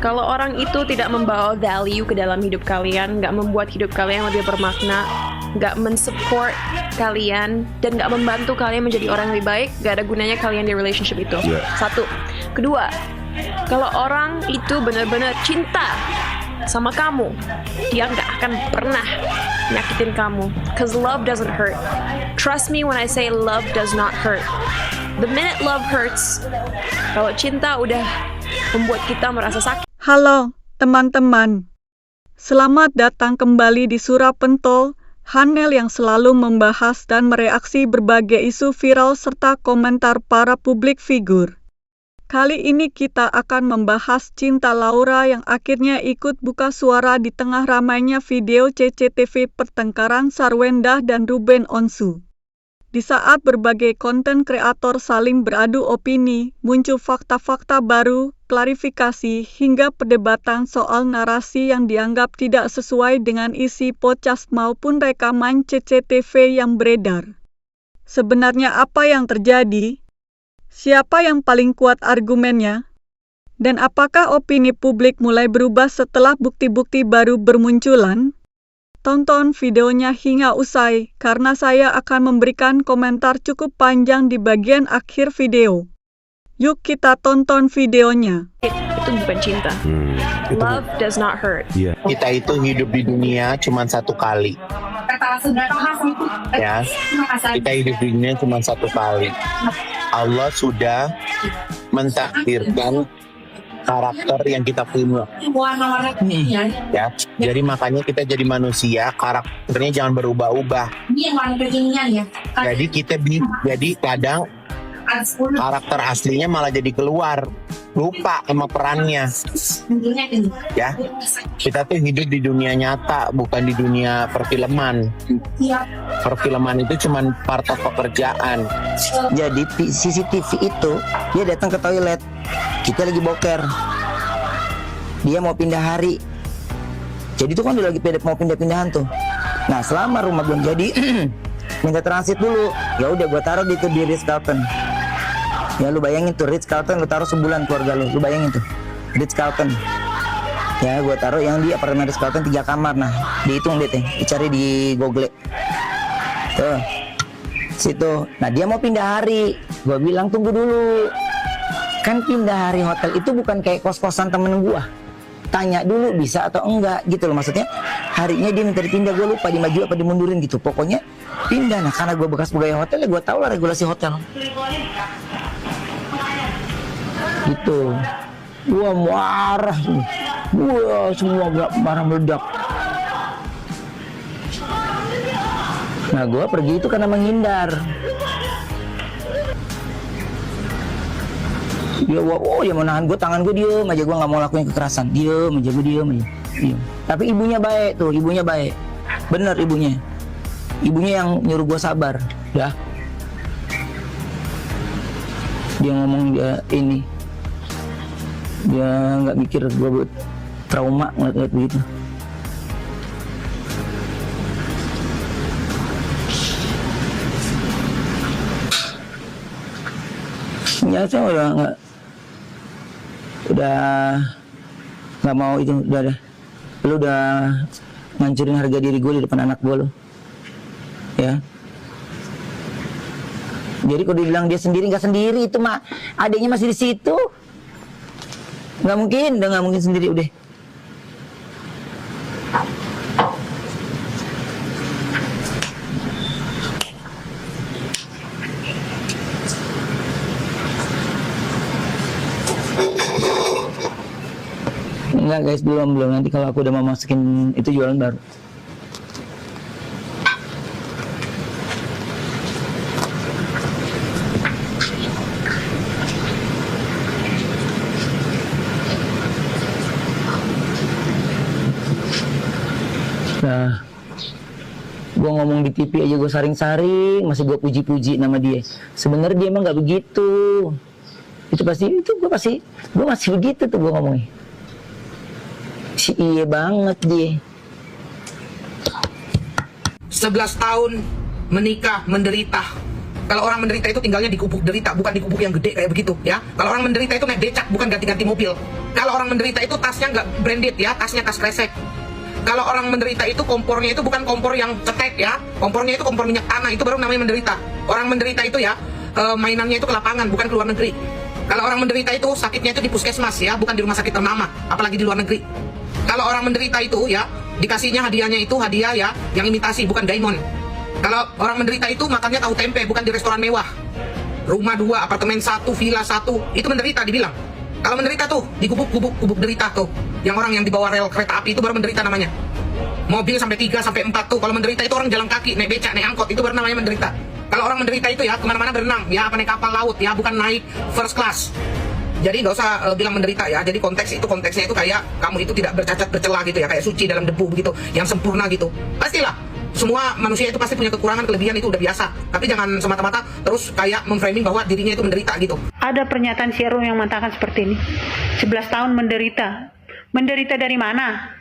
Kalau orang itu tidak membawa value ke dalam hidup kalian, nggak membuat hidup kalian lebih bermakna, nggak mensupport kalian, dan nggak membantu kalian menjadi orang yang lebih baik, nggak ada gunanya kalian di relationship itu. Satu. Kedua, kalau orang itu benar-benar cinta sama kamu, dia nggak akan pernah nyakitin kamu. Cause love doesn't hurt. Trust me when I say love does not hurt. The minute love hurts, kalau cinta udah membuat kita merasa sakit. Halo, teman-teman. Selamat datang kembali di Surapentol, channel yang selalu membahas dan mereaksi berbagai isu viral serta komentar para publik figur. Kali ini kita akan membahas cinta Laura yang akhirnya ikut buka suara di tengah ramainya video CCTV pertengkaran Sarwendah dan Ruben Onsu. Di saat berbagai konten kreator saling beradu opini, muncul fakta-fakta baru, klarifikasi, hingga perdebatan soal narasi yang dianggap tidak sesuai dengan isi podcast maupun rekaman CCTV yang beredar. Sebenarnya apa yang terjadi? Siapa yang paling kuat argumennya? Dan apakah opini publik mulai berubah setelah bukti-bukti baru bermunculan? Tonton videonya hingga usai, karena saya akan memberikan komentar cukup panjang di bagian akhir video. Yuk kita tonton videonya. Itu bukan cinta. Love does not hurt. Kita itu hidup di dunia cuma satu kali. Ya, kita hidup di dunia cuma satu kali. Allah sudah mentakdirkan karakter yang kita punya. Ya, jadi makanya kita jadi manusia, karakternya jangan berubah-ubah. Jadi jadi kadang karakter aslinya malah jadi keluar, lupa sama perannya. Ya, kita tuh hidup di dunia nyata, bukan di dunia perfilman. Perfilman itu cuma part of pekerjaan. Jadi CCTV itu dia datang ke toilet, kita lagi boker, dia mau pindah hari. Jadi itu kan dia lagi mau pindah-pindahan tuh. Nah selama rumah belum jadi minta transit dulu. Ya udah gua taruh di Ritz Carlton. Ya lu bayangin tuh Ritz Carlton, lu taruh sebulan keluarga lu bayangin tuh Ritz Carlton. Ya gua taruh yang di apartemen Ritz Carlton 3 kamar. Nah dihitung deh teh, dicari di Google. Tuh situ. Nah dia mau pindah hari, gua bilang tunggu dulu. Kan pindah hari hotel itu bukan kayak kos-kosan temen gua. Tanya dulu bisa atau enggak gitu loh, maksudnya harinya dia minta dipindah, gue lupa dimaju apa dimundurin gitu, pokoknya pindah. Nah karena gue bekas pegawai hotel ya gue tau lah regulasi hotel gitu. Gue marah, gue semua marah meledak. Nah gue pergi itu karena menghindar. Dia dia mau nahan gue, tangan gue diem aja, gue nggak mau lakuin kekerasan, diem aja, gue diem aja. Tapi ibunya baik tuh, ibunya baik, bener ibunya yang nyuruh gue sabar, ya. Dia ngomong dia nggak mikir gue trauma ngeliat begitu. Ya saya udah nggak mau itu, udah lu udah ngancurin harga diri gue di depan anak gue lo, ya. Jadi kalau dibilang dia sendiri, nggak sendiri, itu mah adiknya masih di situ, nggak mungkin, udah nggak mungkin sendiri udah. Enggak guys, belum. Nanti kalau aku udah mau masukin itu jualan baru. Nah, gue ngomong di TV aja gue saring-saring, masih gue puji-puji nama dia. Sebenarnya dia emang nggak begitu. Itu gue masih begitu tuh gue ngomongnya. Iya banget dia. 11 tahun menikah, menderita. Kalau orang menderita itu tinggalnya di gubuk derita, bukan di gubuk yang gede kayak begitu, ya. Kalau orang menderita itu naik becak, bukan ganti-ganti mobil. Kalau orang menderita itu tasnya nggak branded ya, tasnya tas kresek. Kalau orang menderita itu kompornya itu bukan kompor yang cetek ya, kompornya itu kompor minyak tanah, itu baru namanya menderita. Orang menderita itu ya, mainannya itu ke lapangan, bukan ke luar negeri. Kalau orang menderita itu sakitnya itu di puskesmas ya, bukan di rumah sakit ternama, apalagi di luar negeri. Kalau orang menderita itu ya, dikasihnya hadiahnya itu hadiah ya, yang imitasi, bukan diamond. Kalau orang menderita itu makannya tahu tempe, bukan di restoran mewah. Rumah 2, apartemen 1, villa 1, itu menderita dibilang. Kalau menderita tuh, di gubuk derita tuh. Yang orang yang di bawah rel kereta api itu baru menderita namanya. Mobil sampai 3, sampai 4 tuh. Kalau menderita itu orang jalan kaki, naik becak, naik angkot, itu baru namanya menderita. Kalau orang menderita itu ya, kemana-mana berenang, ya apa naik kapal laut, ya bukan naik first class. Jadi nggak usah bilang menderita ya. Jadi konteksnya itu kayak kamu itu tidak bercacat bercela gitu ya, kayak suci dalam debu begitu, yang sempurna gitu. Pastilah semua manusia itu pasti punya kekurangan, kelebihan, itu udah biasa. Tapi jangan semata-mata terus kayak memframing bahwa dirinya itu menderita gitu. Ada pernyataan si Erwin yang mengatakan seperti ini. 11 tahun menderita. Menderita dari mana?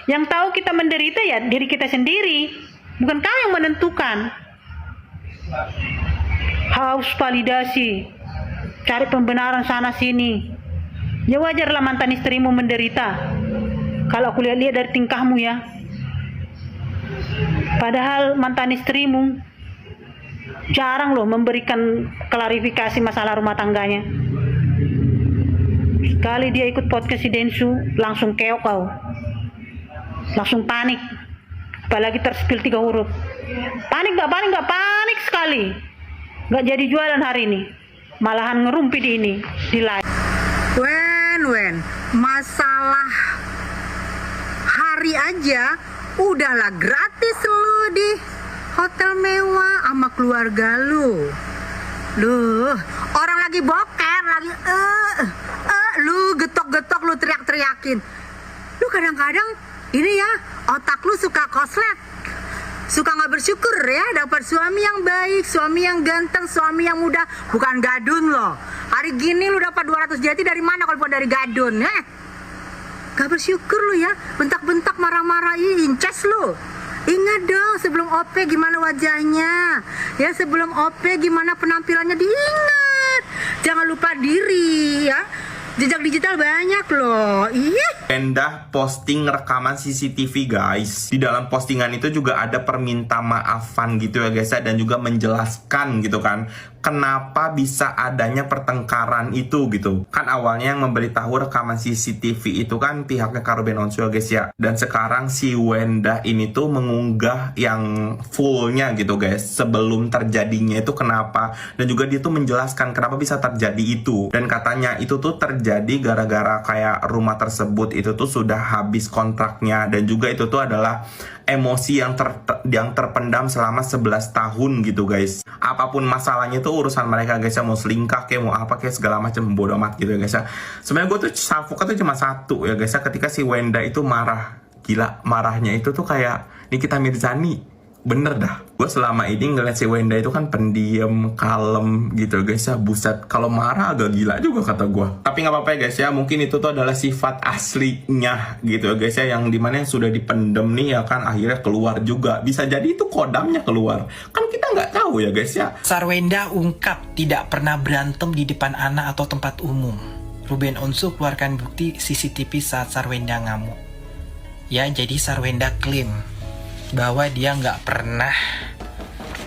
Yang tahu kita menderita ya diri kita sendiri. Bukan kau yang menentukan. Haus validasi. Cari pembenaran sana sini. Ya wajarlah mantan istrimu menderita. Kalau aku lihat dari tingkahmu ya. Padahal mantan istrimu jarang loh memberikan klarifikasi masalah rumah tangganya. Sekali dia ikut podcast si Densu, langsung keok kau. Langsung panik. Apalagi terspil 3 huruf. Panik sekali. Gak jadi jualan hari ini. Malahan ngerumpi di ini, di live. Wen, masalah hari aja udahlah gratis lu di hotel mewah sama keluarga lu. Loh, orang lagi boker, lagi lu getok-getok, lu teriak-teriakin. Lu kadang-kadang ini ya, otak lu suka koslet. Suka nggak bersyukur ya, dapat suami yang baik, suami yang ganteng, suami yang muda, bukan gadun loh. Hari gini lu dapat 200 jati dari mana kalau bukan dari gadun, ya? Gak bersyukur lu ya, bentak-bentak, marah-marah, inces lu. Ingat dong sebelum OP gimana wajahnya, ya sebelum OP gimana penampilannya, diingat. Jangan lupa diri ya. Jejak digital banyak loh. Endah posting rekaman CCTV guys. Di dalam postingan itu juga ada perminta maafan gitu ya guys ya, dan juga menjelaskan gitu kan kenapa bisa adanya pertengkaran itu gitu. Kan awalnya yang memberitahu rekaman CCTV itu kan pihaknya Kak Ruben Onsu ya guys ya. Dan sekarang si Wenda ini tuh mengunggah yang fullnya gitu guys, sebelum terjadinya itu kenapa. Dan juga dia tuh menjelaskan kenapa bisa terjadi itu. Dan katanya itu tuh terjadi gara-gara kayak rumah tersebut itu tuh sudah habis kontraknya. Dan juga itu tuh adalah emosi yang terpendam selama 11 tahun gitu guys. Apapun masalahnya itu urusan mereka guys ya, mau selingkah kayak mau apa kayak segala macam, bodo amat gitu ya guys ya. Sebenarnya gue tuh salvoka tuh cuma satu ya guys ya, ketika si Wenda itu marah. Gila, marahnya itu tuh kayak Nikita Mirzani. Bener dah, gue selama ini ngeliat si Wenda itu kan pendiam, kalem gitu guys ya. Buset, kalau marah agak gila juga kata gue. Tapi gak apa-apa ya guys ya, mungkin itu tuh adalah sifat aslinya gitu ya guys ya, yang dimana yang sudah dipendem nih ya kan akhirnya keluar juga. Bisa jadi itu kodamnya keluar, kan kita nggak tahu ya guys ya. Sarwenda ungkap tidak pernah berantem di depan anak atau tempat umum. Ruben Onsu keluarkan bukti CCTV saat Sarwenda ngamuk. Ya, jadi Sarwenda klaim bahwa dia nggak pernah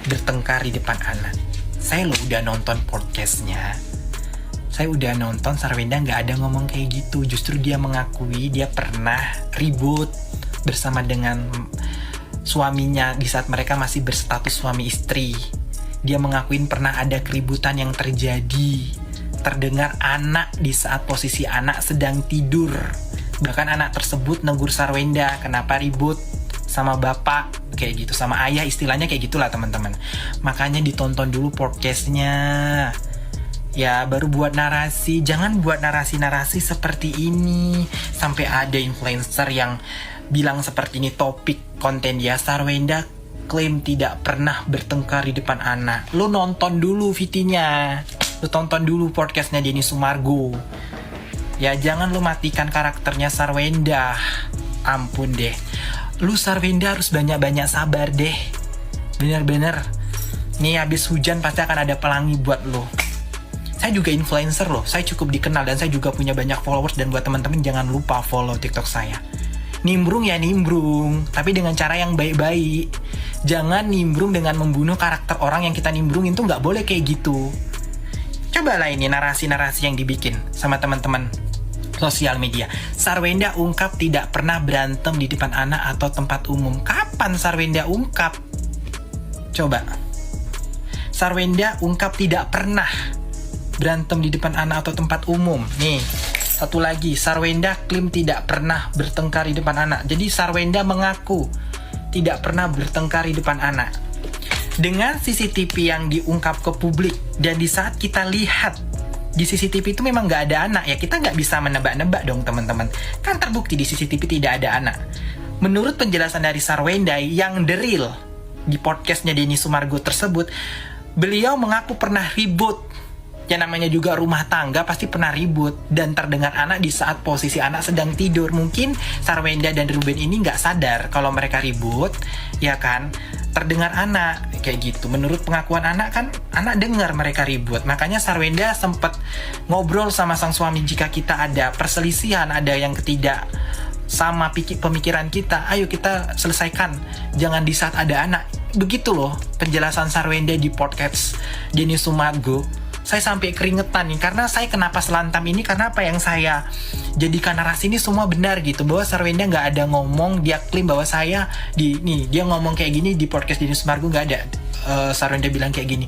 bertengkar di depan anak. Saya lo udah nonton podcastnya, saya udah nonton, Sarwenda nggak ada ngomong kayak gitu. Justru dia mengakui dia pernah ribut bersama dengan suaminya di saat mereka masih berstatus suami istri. Dia mengakuin pernah ada keributan yang terjadi, terdengar anak di saat posisi anak sedang tidur. Bahkan anak tersebut negur Sarwenda, kenapa ribut sama bapak, kayak gitu, sama ayah, istilahnya kayak gitulah teman-teman. Makanya ditonton dulu podcastnya ya, baru buat narasi. Jangan buat narasi-narasi seperti ini sampai ada influencer yang bilang seperti ini topik konten dia. Sarwenda klaim tidak pernah bertengkar di depan anak. Lu nonton dulu VT-nya, lu tonton dulu podcastnya Denny Sumargo ya. Jangan lu matikan karakternya Sarwenda, ampun deh. Lu Sarwenda harus banyak-banyak sabar deh. Bener-bener. Nih habis hujan pasti akan ada pelangi buat lu. Saya juga influencer loh, saya cukup dikenal dan saya juga punya banyak followers. Dan buat teman-teman jangan lupa follow TikTok saya. Nimbrung ya nimbrung, tapi dengan cara yang baik-baik. Jangan nimbrung dengan membunuh karakter orang yang kita nimbrungin, tuh nggak boleh kayak gitu. Cobalah ini narasi-narasi yang dibikin sama teman-teman sosial media. Sarwenda ungkap tidak pernah berantem di depan anak atau tempat umum. Kapan Sarwenda ungkap? Coba. Sarwenda ungkap tidak pernah berantem di depan anak atau tempat umum. Nih, satu lagi, Sarwenda klaim tidak pernah bertengkar di depan anak. Jadi Sarwenda mengaku tidak pernah bertengkar di depan anak. Dengan CCTV yang diungkap ke publik, dan di saat kita lihat di CCTV itu memang nggak ada anak, ya kita nggak bisa menebak-nebak dong teman-teman. Kan terbukti di CCTV tidak ada anak. Menurut penjelasan dari Sarwenda yang the real di podcastnya Denny Sumargo tersebut, beliau mengaku pernah ribut. Yang namanya juga rumah tangga pasti pernah ribut, dan terdengar anak di saat posisi anak sedang tidur. Mungkin Sarwenda dan Ruben ini nggak sadar kalau mereka ribut, ya kan? Terdengar anak kayak gitu. Menurut pengakuan anak kan, anak dengar mereka ribut. Makanya Sarwenda sempat ngobrol sama sang suami, jika kita ada perselisihan, ada yang ketidak sama pemikiran kita, ayo kita selesaikan, jangan di saat ada anak. Begitu loh penjelasan Sarwenda di podcast Denny Sumargo. Saya sampai keringetan nih, karena saya kenapa selantam ini, karena apa yang saya jadikan narasi ini semua benar gitu, bahwa Sarwenda nggak ada ngomong, dia klaim bahwa saya dia ngomong kayak gini di podcast Denny Sumargo, nggak ada. Sarwenda bilang kayak gini,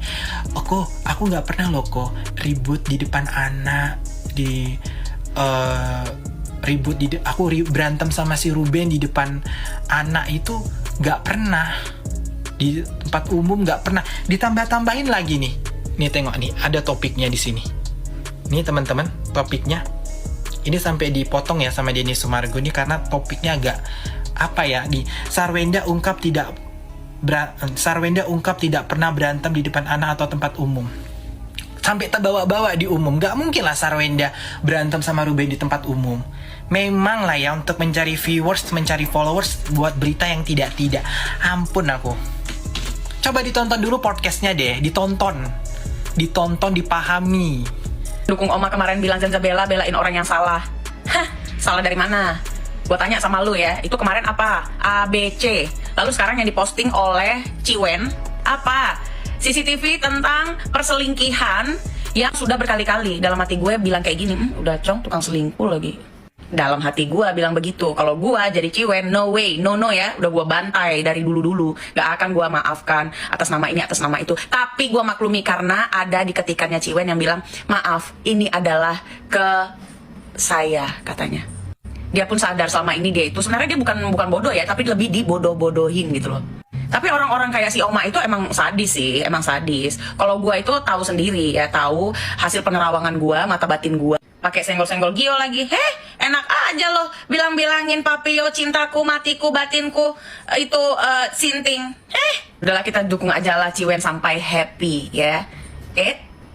aku nggak pernah loh kok ribut di depan anak, aku berantem sama si Ruben di depan anak, itu nggak pernah, di tempat umum nggak pernah. Ditambah-tambahin lagi nih. Nih tengok nih, ada topiknya di sini. Nih teman-teman, topiknya. Ini sampai dipotong ya sama Denny Sumargo nih, karena topiknya agak apa ya, nih. Sarwenda ungkap tidak pernah berantem di depan anak atau tempat umum. Sampai terbawa-bawa di umum. Gak mungkin lah Sarwenda berantem sama Ruben di tempat umum. Memang lah ya, untuk mencari viewers, mencari followers, buat berita yang tidak-tidak. Ampun aku. Coba ditonton dulu podcastnya deh, ditonton, dipahami. Dukung Oma kemarin bilang Zanzabella belain orang yang salah. Hah, salah dari mana? Gue tanya sama lu ya, itu kemarin apa? A, B, C. Lalu sekarang yang diposting oleh Ciwen, apa? CCTV tentang perselingkihan yang sudah berkali-kali. Dalam hati gue bilang kayak gini, udah cong tukang selingkuh lagi. Dalam hati gue bilang begitu. Kalau gue jadi Ciwen, no way, no ya. Udah gue bantai dari dulu-dulu. Gak akan gue maafkan atas nama ini, atas nama itu. Tapi gue maklumi karena ada di ketikannya Ciwen yang bilang, maaf, ini adalah ke saya, katanya. Dia pun sadar selama ini dia itu, sebenarnya dia bukan bodoh ya, tapi lebih dibodoh-bodohin gitu loh. Tapi orang-orang kayak si Oma itu emang sadis sih, emang sadis. Kalau gue itu tahu sendiri ya, tahu hasil penerawangan gue, mata batin gue. Pakai senggol-senggol Gio lagi. Enak aja loh bilang-bilangin Papio, cintaku, matiku, batinku, itu sinting. Udahlah, kita dukung aja lah Ciwen sampai happy ya.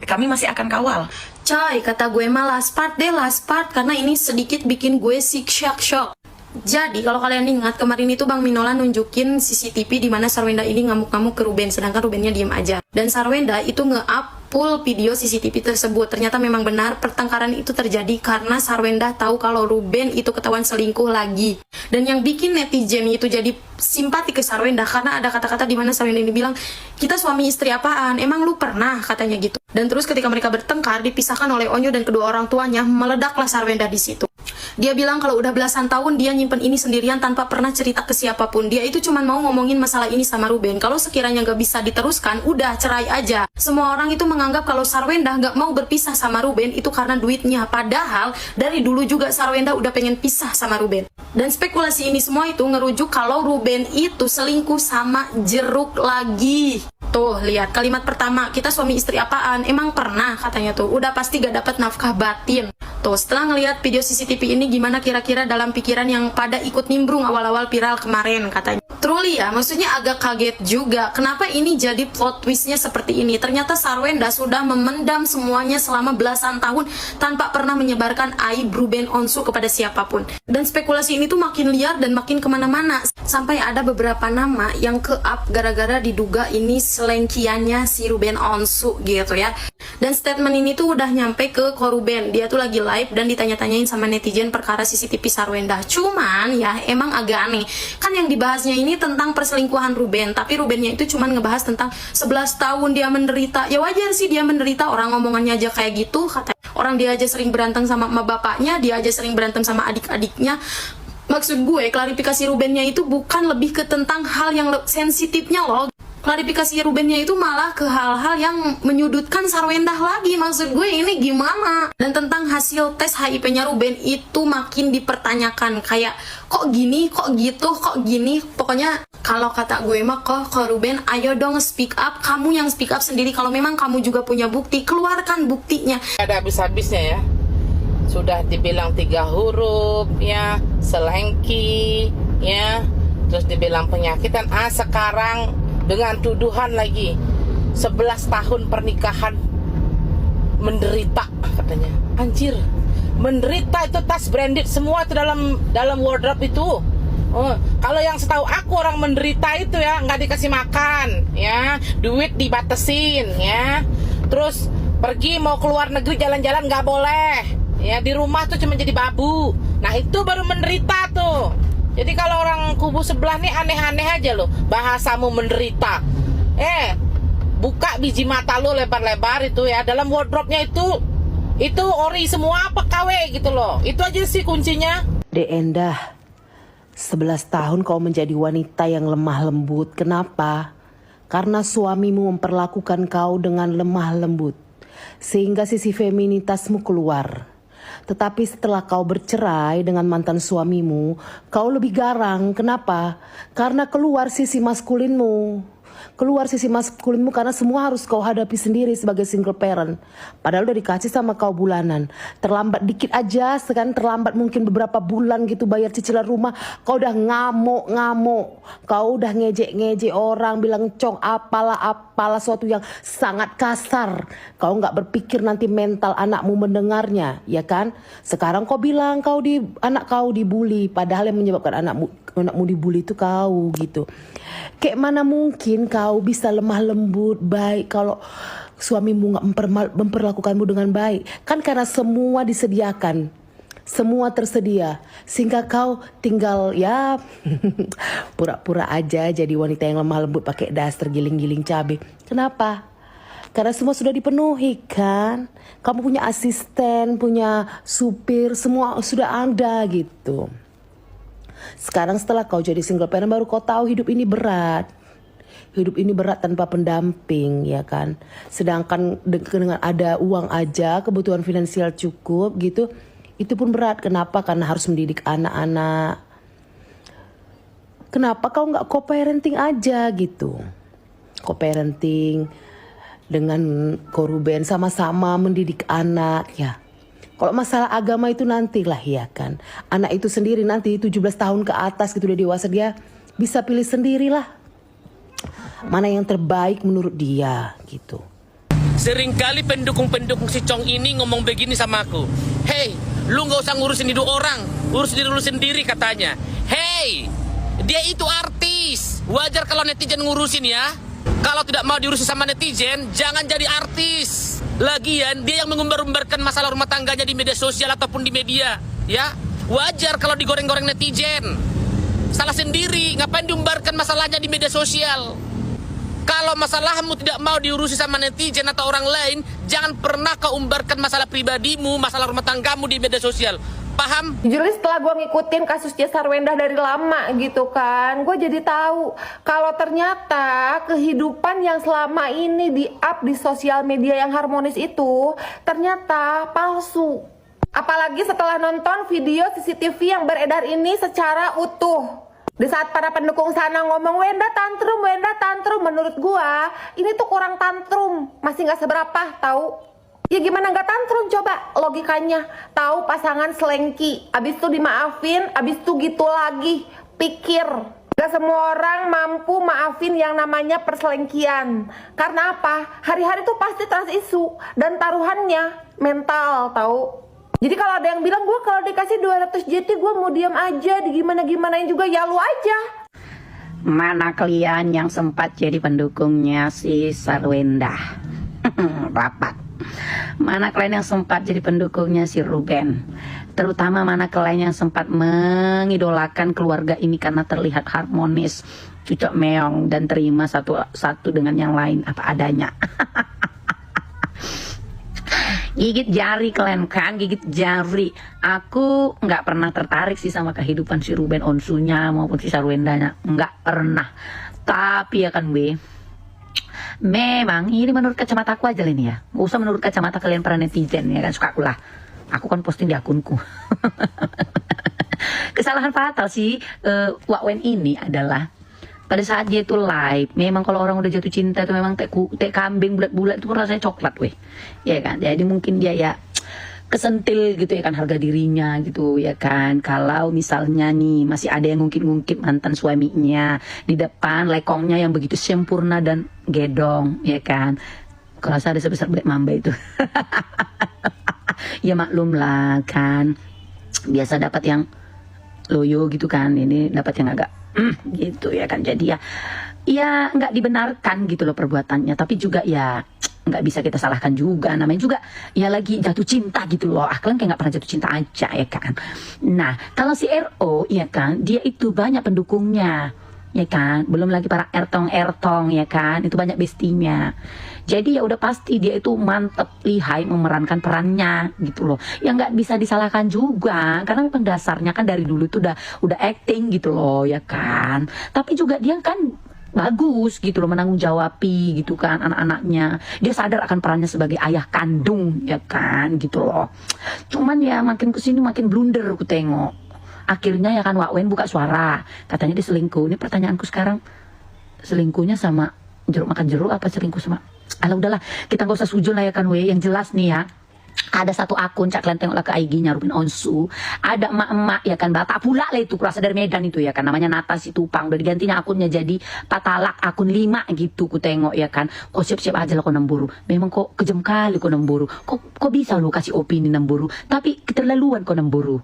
Kami masih akan kawal. Coy, kata gue mah last part, karena ini sedikit bikin gue shock. Jadi kalau kalian ingat, kemarin itu Bang Minola nunjukin CCTV di mana Sarwenda ini ngamuk-ngamuk ke Ruben, sedangkan Rubennya diem aja. Dan Sarwenda itu nge-up full video CCTV tersebut. Ternyata memang benar pertengkaran itu terjadi karena Sarwenda tahu kalau Ruben itu ketahuan selingkuh lagi. Dan yang bikin netizen itu jadi simpati ke Sarwenda karena ada kata-kata di mana Sarwenda ini bilang, kita suami istri apaan? Emang lu pernah? Katanya gitu. Dan terus ketika mereka bertengkar, dipisahkan oleh Onyo dan kedua orang tuanya, meledaklah Sarwenda di situ. Dia bilang kalau udah belasan tahun dia nyimpen ini sendirian tanpa pernah cerita ke siapapun. Dia itu cuma mau ngomongin masalah ini sama Ruben. Kalau sekiranya nggak bisa diteruskan, udah cerai aja. Semua orang itu menganggap kalau Sarwenda nggak mau berpisah sama Ruben itu karena duitnya. Padahal dari dulu juga Sarwenda udah pengen pisah sama Ruben. Dan spekulasi ini semua itu ngerujuk kalau Ruben itu selingkuh sama Jeruk lagi. Tuh, lihat kalimat pertama, kita suami istri apaan? Emang pernah, katanya tuh. Udah pasti gak dapat nafkah batin. Tuh, setelah ngelihat video CCTV ini, gimana kira-kira dalam pikiran yang pada ikut nimbrung awal-awal viral kemarin, katanya. Terus Minoli ya, maksudnya agak kaget juga kenapa ini jadi plot twistnya seperti ini. Ternyata Sarwenda sudah memendam semuanya selama belasan tahun tanpa pernah menyebarkan aib Ruben Onsu kepada siapapun. Dan spekulasi ini tuh makin liar dan makin kemana-mana, sampai ada beberapa nama yang ke-up gara-gara diduga ini selengkiannya si Ruben Onsu gitu ya. Dan statement ini tuh udah nyampe ke Koruben, dia tuh lagi live dan ditanya-tanyain sama netizen perkara CCTV Sarwenda. Cuman ya emang agak aneh, kan yang dibahasnya ini tentang perselingkuhan Ruben, tapi Rubennya itu cuman ngebahas tentang 11 tahun dia menderita. Ya wajar sih dia menderita, orang ngomongannya aja kayak gitu, kata orang dia aja sering berantem sama emak bapaknya, dia aja sering berantem sama adik-adiknya. Maksud gue klarifikasi Rubennya itu bukan lebih ke tentang hal yang sensitifnya loh. Klarifikasi Rubennya itu malah ke hal-hal yang menyudutkan Sarwenda lagi. Maksud gue ini gimana? Dan tentang hasil tes HIV-nya Ruben itu makin dipertanyakan. Kayak kok gini, kok gitu, kok gini. Pokoknya kalau kata gue mah kok Ruben, ayo dong speak up. Kamu yang speak up sendiri. Kalau memang kamu juga punya bukti, keluarkan buktinya. Ada habis-habisnya ya. Sudah dibilang 3 huruf ya, selengki ya, terus dibilang penyakitan. Sekarang dengan tuduhan lagi 11 tahun pernikahan menderita katanya. Anjir, menderita itu tas branded semua itu dalam wardrobe itu. Kalau yang setahu aku orang menderita itu ya nggak dikasih makan ya, duit dibatasin ya, terus pergi mau keluar negeri jalan-jalan nggak boleh ya, di rumah tuh cuma jadi babu. Nah itu baru menderita tuh. Jadi kalau orang kubu sebelah nih aneh-aneh aja loh, bahasamu menderita. Buka biji mata lo lebar-lebar itu ya, dalam wardrobe-nya itu ori semua apa KW gitu loh. Itu aja sih kuncinya. Dek Endah, 11 tahun kau menjadi wanita yang lemah lembut. Kenapa? Karena suamimu memperlakukan kau dengan lemah lembut, sehingga sisi feminitasmu keluar. Tetapi setelah kau bercerai dengan mantan suamimu, kau lebih garang. Kenapa? Karena keluar sisi maskulinmu. Keluar sisi maskulinmu karena semua harus kau hadapi sendiri sebagai single parent. Padahal udah dikasih sama kau bulanan. Terlambat dikit aja, sekarang terlambat mungkin beberapa bulan gitu bayar cicilan rumah. Kau udah ngamuk-ngamuk. Kau udah ngejek-ngejek orang, bilang cong apalah suatu yang sangat kasar. Kau nggak berpikir nanti mental anakmu mendengarnya, ya kan? Sekarang kau bilang anak kau dibully, padahal yang menyebabkan anakmu dibully itu kau gitu. Kayak mana mungkin kau bisa lemah lembut baik kalau suamimu nggak memperlakukanmu dengan baik? Kan karena semua disediakan, semua tersedia, sehingga kau tinggal ya pura-pura aja jadi wanita yang lemah lembut pakai daster giling-giling cabai. Kenapa? Karena semua sudah dipenuhi kan. Kamu punya asisten, punya supir, semua sudah ada gitu. Sekarang setelah kau jadi single parent baru kau tahu hidup ini berat. Hidup ini berat tanpa pendamping, ya kan. Sedangkan dengan ada uang aja, kebutuhan finansial cukup gitu, itu pun berat. Kenapa? Karena harus mendidik anak-anak. Kenapa kau nggak co-parenting aja gitu? Co-parenting dengan Koruben sama-sama mendidik anak ya. Kalau masalah agama itu nantilah ya kan. Anak itu sendiri nanti 17 tahun ke atas gitu udah dewasa, dia bisa pilih sendirilah mana yang terbaik menurut dia gitu. Seringkali pendukung-pendukung si Cong ini ngomong begini sama aku. Hey, lu gak usah ngurusin hidup orang, urus diri lu sendiri katanya. Hey, dia itu artis, wajar kalau netizen ngurusin ya. Kalau tidak mau diurusin sama netizen, jangan jadi artis. Lagian dia yang mengumbar-umbarkan masalah rumah tangganya di media sosial ataupun di media, ya. Wajar kalau digoreng-goreng netizen. Salah sendiri, ngapain diumbarkan masalahnya di media sosial? Kalau masalahmu tidak mau diurusi sama netizen atau orang lain, jangan pernah kau umbarkan masalah pribadimu, masalah rumah tanggamu di media sosial. Paham? Jujur setelah gue ngikutin kasusnya Sarwenda dari lama gitu kan, gue jadi tahu kalau ternyata kehidupan yang selama ini di-up di sosial media yang harmonis itu ternyata palsu. Apalagi setelah nonton video CCTV yang beredar ini secara utuh. Di saat para pendukung sana ngomong Wenda tantrum, menurut gue ini tuh kurang tantrum, masih nggak seberapa tahu. Ya gimana nggak tantrum coba logikanya. Tahu pasangan selengki, abis itu dimaafin, abis itu gitu lagi. Pikir. Gak semua orang mampu maafin yang namanya perselingkihan. Karena apa? Hari-hari tuh pasti trust isu dan taruhannya mental, tahu. Jadi kalau ada yang bilang gue kalau dikasih 200 JT gue mau diam aja, digimana-gimanain juga, ya lu aja. Mana kalian yang sempat jadi pendukungnya si Sarwenda? Rapat. Mana kalian yang sempat jadi pendukungnya si Ruben? Terutama mana kalian yang sempat mengidolakan keluarga ini karena terlihat harmonis, cucok meong, dan terima satu dengan yang lain apa adanya. Gigit jari kalian kan, gigit jari. Aku nggak pernah tertarik sih sama kehidupan si Ruben Onsunya maupun si Sarwendanya, nggak pernah. Tapi ya kan memang ini menurut kacamata aku aja ini ya. Gak usah menurut kacamata kalian para netizen ya kan, suka aku lah. Aku kan posting di akunku. Kesalahan fatal sih Wak Wen ini adalah pada saat dia itu live, memang kalau orang udah jatuh cinta itu memang teh kambing bulat-bulat itu rasanya coklat weh. Ya kan? Jadi mungkin dia ya kesentil gitu ya kan harga dirinya gitu ya kan. Kalau misalnya nih masih ada yang ngungkit-ngungkit mantan suaminya di depan lekongnya yang begitu sempurna dan gedong ya kan. Kerasa ada sebesar Black Mamba itu. Ya maklum lah kan, biasa dapat yang loyo gitu kan, ini dapat yang agak gitu ya kan. Jadi ya nggak dibenarkan gitu loh perbuatannya, tapi juga ya nggak bisa kita salahkan juga, namanya juga ya lagi jatuh cinta gitu loh. Kalian kayak nggak pernah jatuh cinta aja ya kan. Nah kalau si RO ya kan, dia itu banyak pendukungnya ya kan, belum lagi para ertong ya kan, itu banyak bestinya. Jadi ya udah pasti dia itu mantep lihai memerankan perannya gitu loh. Ya nggak bisa disalahkan juga karena memang dasarnya kan dari dulu itu udah acting gitu loh ya kan. Tapi juga dia kan bagus gitu loh menanggung jawabi gitu kan anak-anaknya. Dia sadar akan perannya sebagai ayah kandung ya kan gitu loh. Cuman ya makin kesini makin blunder aku tengok. Akhirnya ya kan Wak Wen buka suara, katanya dia selingkuh. Ini pertanyaanku sekarang, selingkuhnya sama jeruk makan jeruk apa selingkuh sama? Alah udahlah, kita gak usah sujud lah ya kan Yang jelas nih ya, ada satu akun, cak kalian tengoklah ke IG-nya Ruben Onsu, ada emak-emak ya kan, Batak pula lah itu, kurasa dari Medan itu ya kan, namanya Nata Situpang, udah digantinya akunnya jadi Patalak akun 5 gitu, ku tengok ya kan. Kok siap-siap aja lah kau nemburu, memang kok kejam kali kau nemburu, kok bisa lo kasih opini nemburu, tapi keterlaluan kau nemburu.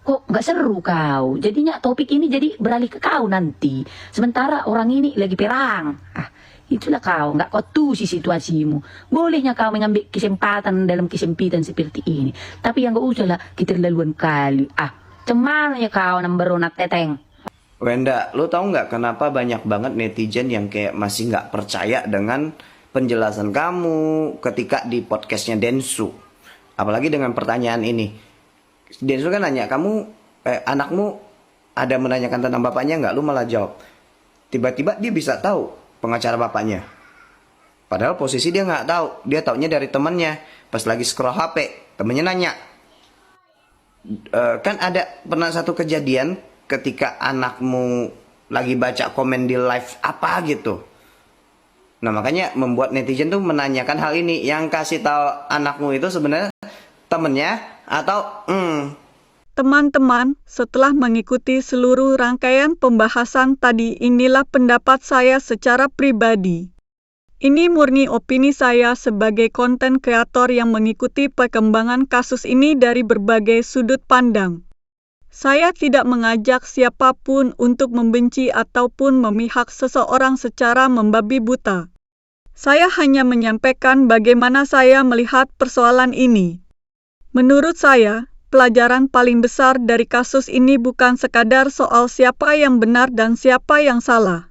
Kok nggak seru kau, jadinya topik ini jadi beralih ke kau nanti, sementara orang ini lagi perang. Itulah kau, nggak kau tuh si situasimu. Bolehnya kau mengambil kesempatan dalam kesempitan seperti ini, tapi yang nggak usah lah keterlaluan kali. Cuman ya kau namberonat teteng. Wenda, lo tau nggak kenapa banyak banget netizen yang kayak masih nggak percaya dengan penjelasan kamu ketika di podcastnya Densu, apalagi dengan pertanyaan ini. Densu kan nanya, kamu anakmu ada menanyakan tentang bapaknya nggak? Lu malah jawab. Tiba-tiba dia bisa tahu pengacara bapaknya. Padahal posisi dia nggak tahu. Dia taunya dari temannya. Pas lagi scroll HP, temennya nanya. Kan ada pernah satu kejadian ketika anakmu lagi baca komen di live apa gitu. Nah makanya membuat netizen tuh menanyakan hal ini. Yang kasih tahu anakmu itu sebenarnya temennya atau Teman-teman, setelah mengikuti seluruh rangkaian pembahasan tadi, inilah pendapat saya secara pribadi. Ini murni opini saya sebagai konten kreator yang mengikuti perkembangan kasus ini dari berbagai sudut pandang. Saya tidak mengajak siapapun untuk membenci ataupun memihak seseorang secara membabi buta. Saya hanya menyampaikan bagaimana saya melihat persoalan ini. Menurut saya, pelajaran paling besar dari kasus ini bukan sekadar soal siapa yang benar dan siapa yang salah.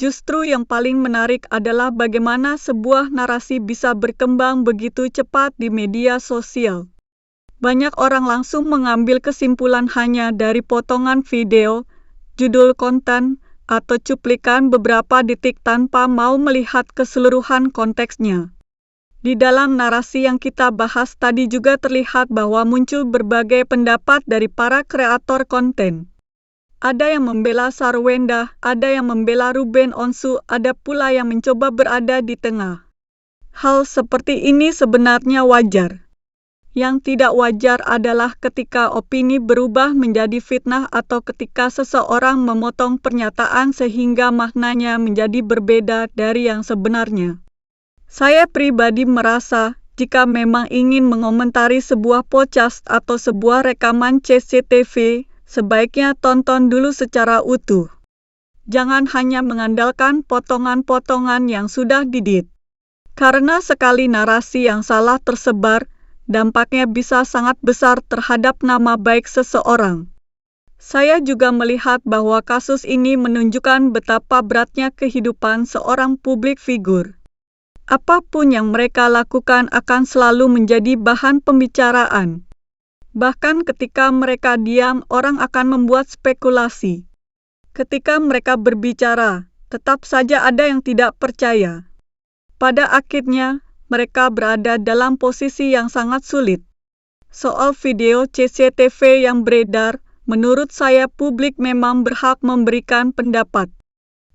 Justru yang paling menarik adalah bagaimana sebuah narasi bisa berkembang begitu cepat di media sosial. Banyak orang langsung mengambil kesimpulan hanya dari potongan video, judul konten, atau cuplikan beberapa detik tanpa mau melihat keseluruhan konteksnya. Di dalam narasi yang kita bahas tadi juga terlihat bahwa muncul berbagai pendapat dari para kreator konten. Ada yang membela Sarwenda, ada yang membela Ruben Onsu, ada pula yang mencoba berada di tengah. Hal seperti ini sebenarnya wajar. Yang tidak wajar adalah ketika opini berubah menjadi fitnah atau ketika seseorang memotong pernyataan sehingga maknanya menjadi berbeda dari yang sebenarnya. Saya pribadi merasa jika memang ingin mengomentari sebuah podcast atau sebuah rekaman CCTV, sebaiknya tonton dulu secara utuh. Jangan hanya mengandalkan potongan-potongan yang sudah diedit. Karena sekali narasi yang salah tersebar, dampaknya bisa sangat besar terhadap nama baik seseorang. Saya juga melihat bahwa kasus ini menunjukkan betapa beratnya kehidupan seorang publik figur. Apapun yang mereka lakukan akan selalu menjadi bahan pembicaraan. Bahkan ketika mereka diam, orang akan membuat spekulasi. Ketika mereka berbicara, tetap saja ada yang tidak percaya. Pada akhirnya, mereka berada dalam posisi yang sangat sulit. Soal video CCTV yang beredar, menurut saya publik memang berhak memberikan pendapat.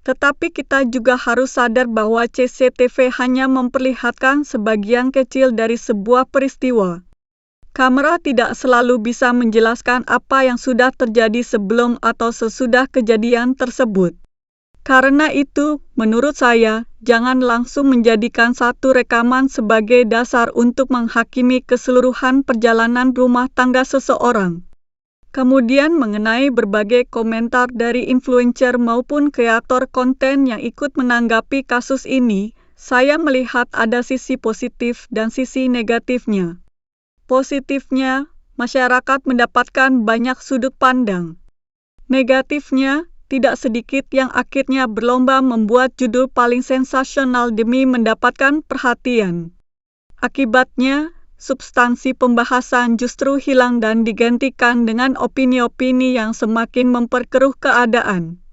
Tetapi kita juga harus sadar bahwa CCTV hanya memperlihatkan sebagian kecil dari sebuah peristiwa. Kamera tidak selalu bisa menjelaskan apa yang sudah terjadi sebelum atau sesudah kejadian tersebut. Karena itu, menurut saya, jangan langsung menjadikan satu rekaman sebagai dasar untuk menghakimi keseluruhan perjalanan rumah tangga seseorang. Kemudian mengenai berbagai komentar dari influencer maupun kreator konten yang ikut menanggapi kasus ini, saya melihat ada sisi positif dan sisi negatifnya. Positifnya, masyarakat mendapatkan banyak sudut pandang. Negatifnya, tidak sedikit yang akhirnya berlomba membuat judul paling sensasional demi mendapatkan perhatian. Akibatnya, substansi pembahasan justru hilang dan digantikan dengan opini-opini yang semakin memperkeruh keadaan.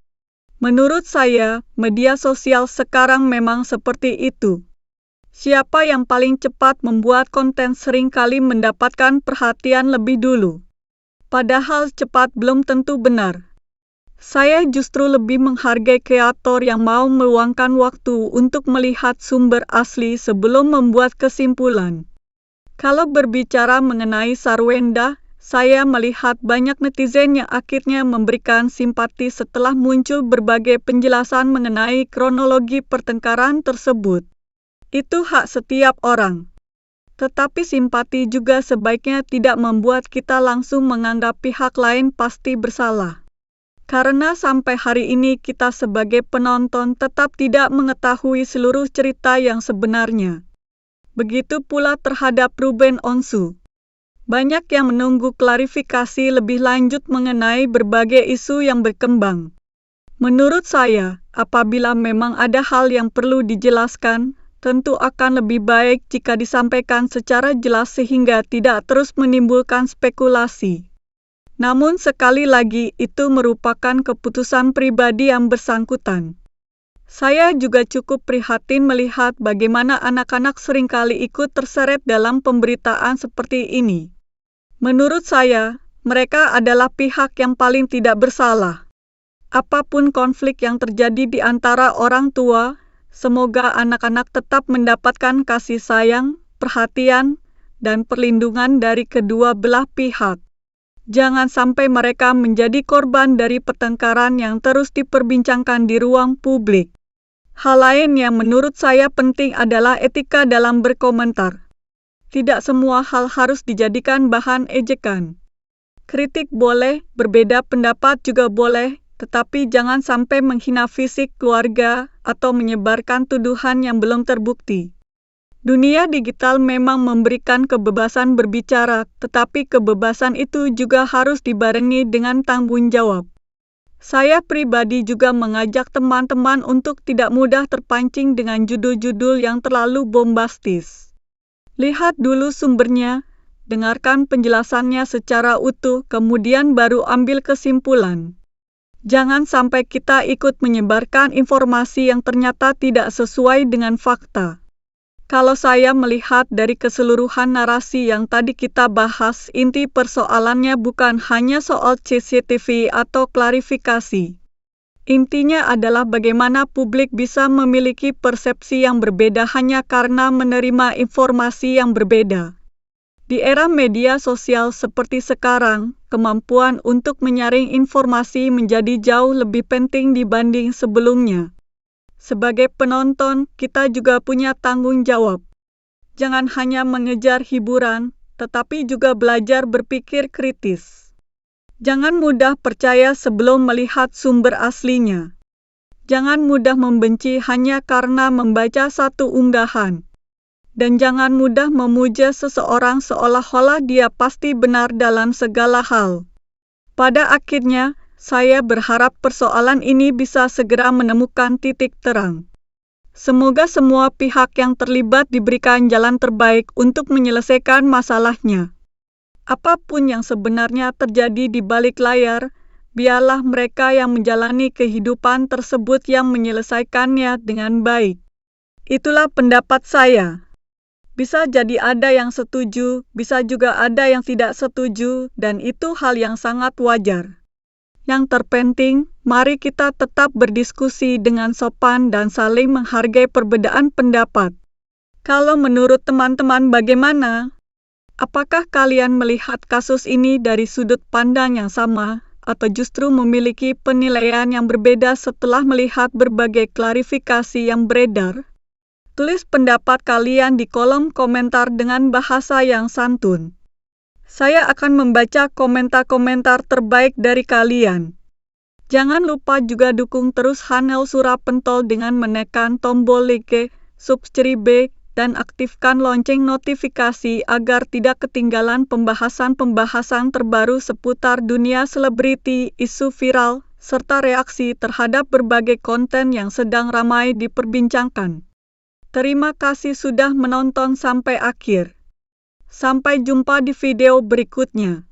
Menurut saya, media sosial sekarang memang seperti itu. Siapa yang paling cepat membuat konten seringkali mendapatkan perhatian lebih dulu. Padahal cepat belum tentu benar. Saya justru lebih menghargai kreator yang mau meluangkan waktu untuk melihat sumber asli sebelum membuat kesimpulan. Kalau berbicara mengenai Sarwenda, saya melihat banyak netizen yang akhirnya memberikan simpati setelah muncul berbagai penjelasan mengenai kronologi pertengkaran tersebut. Itu hak setiap orang. Tetapi simpati juga sebaiknya tidak membuat kita langsung menganggap pihak lain pasti bersalah. Karena sampai hari ini kita sebagai penonton tetap tidak mengetahui seluruh cerita yang sebenarnya. Begitu pula terhadap Ruben Onsu. Banyak yang menunggu klarifikasi lebih lanjut mengenai berbagai isu yang berkembang. Menurut saya, apabila memang ada hal yang perlu dijelaskan, tentu akan lebih baik jika disampaikan secara jelas sehingga tidak terus menimbulkan spekulasi. Namun sekali lagi itu merupakan keputusan pribadi yang bersangkutan. Saya juga cukup prihatin melihat bagaimana anak-anak seringkali ikut terseret dalam pemberitaan seperti ini. Menurut saya, mereka adalah pihak yang paling tidak bersalah. Apapun konflik yang terjadi di antara orang tua, semoga anak-anak tetap mendapatkan kasih sayang, perhatian, dan perlindungan dari kedua belah pihak. Jangan sampai mereka menjadi korban dari pertengkaran yang terus diperbincangkan di ruang publik. Hal lain yang menurut saya penting adalah etika dalam berkomentar. Tidak semua hal harus dijadikan bahan ejekan. Kritik boleh, berbeda pendapat juga boleh, tetapi jangan sampai menghina fisik keluarga atau menyebarkan tuduhan yang belum terbukti. Dunia digital memang memberikan kebebasan berbicara, tetapi kebebasan itu juga harus dibarengi dengan tanggung jawab. Saya pribadi juga mengajak teman-teman untuk tidak mudah terpancing dengan judul-judul yang terlalu bombastis. Lihat dulu sumbernya, dengarkan penjelasannya secara utuh, kemudian baru ambil kesimpulan. Jangan sampai kita ikut menyebarkan informasi yang ternyata tidak sesuai dengan fakta. Kalau saya melihat dari keseluruhan narasi yang tadi kita bahas, inti persoalannya bukan hanya soal CCTV atau klarifikasi. Intinya adalah bagaimana publik bisa memiliki persepsi yang berbeda hanya karena menerima informasi yang berbeda. Di era media sosial seperti sekarang, kemampuan untuk menyaring informasi menjadi jauh lebih penting dibanding sebelumnya. Sebagai penonton, kita juga punya tanggung jawab. Jangan hanya mengejar hiburan, tetapi juga belajar berpikir kritis. Jangan mudah percaya sebelum melihat sumber aslinya. Jangan mudah membenci hanya karena membaca satu unggahan. Dan jangan mudah memuja seseorang seolah-olah dia pasti benar dalam segala hal. Pada akhirnya, saya berharap persoalan ini bisa segera menemukan titik terang. Semoga semua pihak yang terlibat diberikan jalan terbaik untuk menyelesaikan masalahnya. Apapun yang sebenarnya terjadi di balik layar, biarlah mereka yang menjalani kehidupan tersebut yang menyelesaikannya dengan baik. Itulah pendapat saya. Bisa jadi ada yang setuju, bisa juga ada yang tidak setuju, dan itu hal yang sangat wajar. Yang terpenting, mari kita tetap berdiskusi dengan sopan dan saling menghargai perbedaan pendapat. Kalau menurut teman-teman bagaimana? Apakah kalian melihat kasus ini dari sudut pandang yang sama, atau justru memiliki penilaian yang berbeda setelah melihat berbagai klarifikasi yang beredar? Tulis pendapat kalian di kolom komentar dengan bahasa yang santun. Saya akan membaca komentar-komentar terbaik dari kalian. Jangan lupa juga dukung terus Hanel Surapentol dengan menekan tombol like, subscribe, dan aktifkan lonceng notifikasi agar tidak ketinggalan pembahasan-pembahasan terbaru seputar dunia selebriti, isu viral, serta reaksi terhadap berbagai konten yang sedang ramai diperbincangkan. Terima kasih sudah menonton sampai akhir. Sampai jumpa di video berikutnya.